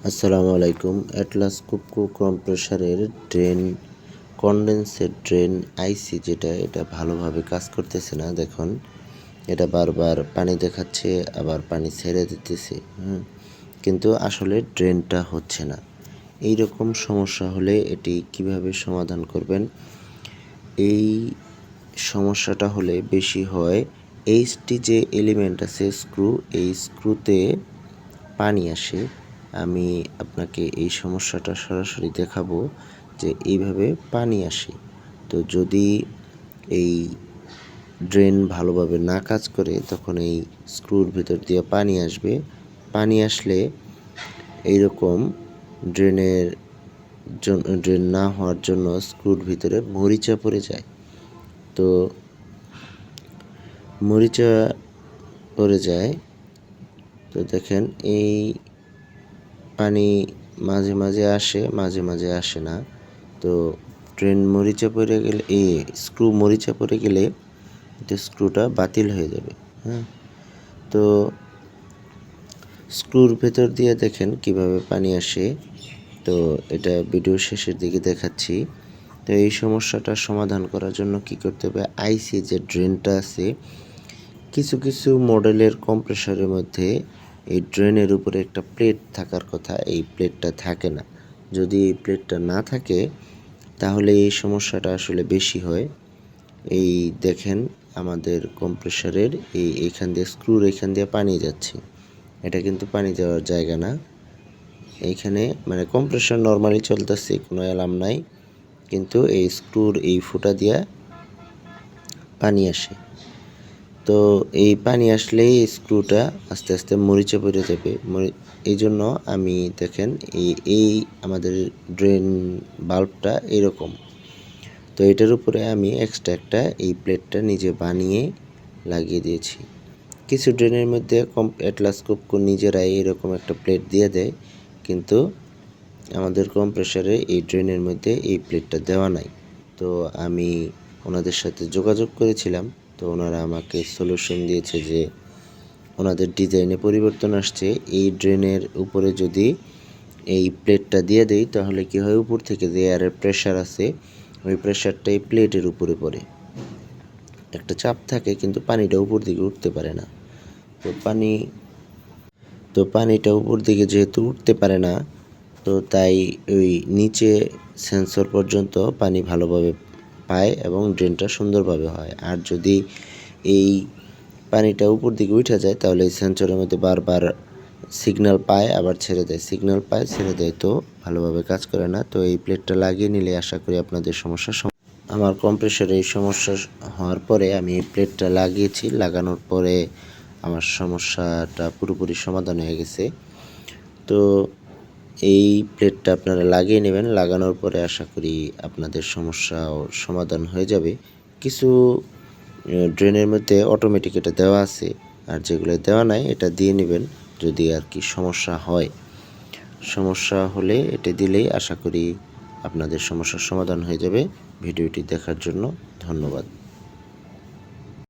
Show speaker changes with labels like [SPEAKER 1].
[SPEAKER 1] আসসালামু আলাইকুম। Atlas কুপকো কম্প্রেসারের কনডেন্সের drain আইসি যেটা, এটা ভালোভাবে কাজ করতেছে না। দেখুন, এটা বারবার পানি দেখাচ্ছে, আবার পানি ছেড়ে দিতেছে। কিন্তু আসলে ড্রেনটা হচ্ছে না। এই রকম সমস্যা হলে এটি কিভাবে সমাধান করবেন? এই সমস্যাটা হলে বেশি হয় এইচটি যে এলিমেন্ট আছে স্ক্রু, এই স্ক্রুতে পানি আসে। আমি আপনাকে এই সমস্যাটা সরাসরি দেখাবো যে এইভাবে পানি আসে। তো যদি এই ড্রেন ভালোভাবে না কাজ করে, তখন এই স্ক্রুর ভিতর দিয়ে পানি আসবে। পানি আসলে এইরকম ড্রেন না হওয়ার জন্য স্ক্রুর ভিতরে মরিচা পড়ে যায়। তো মরিচা পড়ে যায়, তো দেখেন এই পানি মাঝে মাঝে আসে, মাঝে মাঝে আসে না। তো মরিচা পড়ে গেলে, এই স্ক্রু মরিচা পড়ে গেলে স্ক্রুটা বাতিল হয়ে যাবে। তো স্ক্রুর ভেতর দিয়ে দেখেন কিভাবে পানি আসে। তো এটা ভিডিও শেষের দিকে দেখাচ্ছি। তো এই সমস্যাটা সমাধান করার জন্য কি করতে হবে? আইসি যে ড্রেনটা আছে, কিছু কিছু মডেলের কম্প্রেসরের মধ্যে এই ড্রেনের উপরে একটা প্লেট থাকার কথা, এই প্লেটটা থাকে না। যদি এই প্লেটটা না থাকে, তাহলে এই সমস্যাটা আসলে বেশি হয়। এই দেখেন, আমাদের কম্প্রেসরের এইখান দিয়ে স্ক্রুর এইখান দিয়ে পানি যাচ্ছে। এটা কিন্তু পানি যাওয়ার জায়গা না। এইখানে মানে কম্প্রেসর নর্মালি চলতেছে, কোনো অ্যালার্ম নাই, কিন্তু এই স্ক্রুর এই ফুটা দিয়া পানি আসে। তো এই পানি আসলেই স্ক্রুটা আস্তে আস্তে মরিচা পড়ে যাবে। এই জন্য আমি দেখেন এই আমাদের ড্রেন বাল্বটা এরকম। তো এটার উপরে আমি এক্সট্রা একটা এই প্লেটটা নিজে বানিয়ে লাগিয়ে দিয়েছি। কিছু ড্রেনের মধ্যে অ্যাটলাস কুপকো নিজেরাই এরকম একটা প্লেট দিয়ে দেয়, কিন্তু আমাদের কম্প্রেসারে এই ড্রেনের মধ্যে এই প্লেটটা দেওয়া নাই। তো আমি ওনাদের সাথে যোগাযোগ করেছিলাম, তো ওনারা আমাকে সলিউশন দিয়েছে যে ওনাদের ডিজাইনে পরিবর্তন আসছে। এই ড্রেনের উপরে যদি এই প্লেটটা দিয়ে দেই, তাহলে কি হয়, উপর থেকে যে এয়ারের প্রেশার আছে, ওই প্রেশারটা এই প্লেটের উপরে পড়ে, একটা চাপ থাকে, কিন্তু পানিটা উপর দিকে উঠতে পারে না। তো পানিটা উপর দিকে যেহেতু উঠতে পারে না, তো তাই ওই নিচে সেন্সর পর্যন্ত পানি ভালোভাবে পায় এবং ড্রেনটা সুন্দরভাবে হয়। আর যদি এই পানিটা উপর দিকে উঠে যায়, তাহলে এই সেন্সরের মধ্যে বারবার সিগন্যাল পায়, আবার ছেড়ে দেয়, সিগন্যাল পায়, ছেড়ে দেয়, তো ভালোভাবে কাজ করে না। তো এই প্লেটটা লাগিয়ে নিলে আশা করি আপনাদের আমার কম্প্রেসরে এই সমস্যা হওয়ার পরে আমি এই প্লেটটা লাগিয়েছি। লাগানোর পরে আমার সমস্যাটা পুরোপুরি সমাধান হয়ে গেছে। তো এই প্লেটটা আপনারা লাগিয়ে নেবেন। লাগানোর পরে আশা করি আপনাদের সমস্যাও সমাধান হয়ে যাবে। কিছু ড্রেনের মধ্যে অটোমেটিক এটা দেওয়া আছে, আর যেগুলো দেওয়া নাই এটা দিয়ে নেবেন যদি আর কি সমস্যা হলে এটা দিলেই আশা করি আপনাদের সমস্যার সমাধান হয়ে যাবে। ভিডিওটি দেখার জন্য ধন্যবাদ।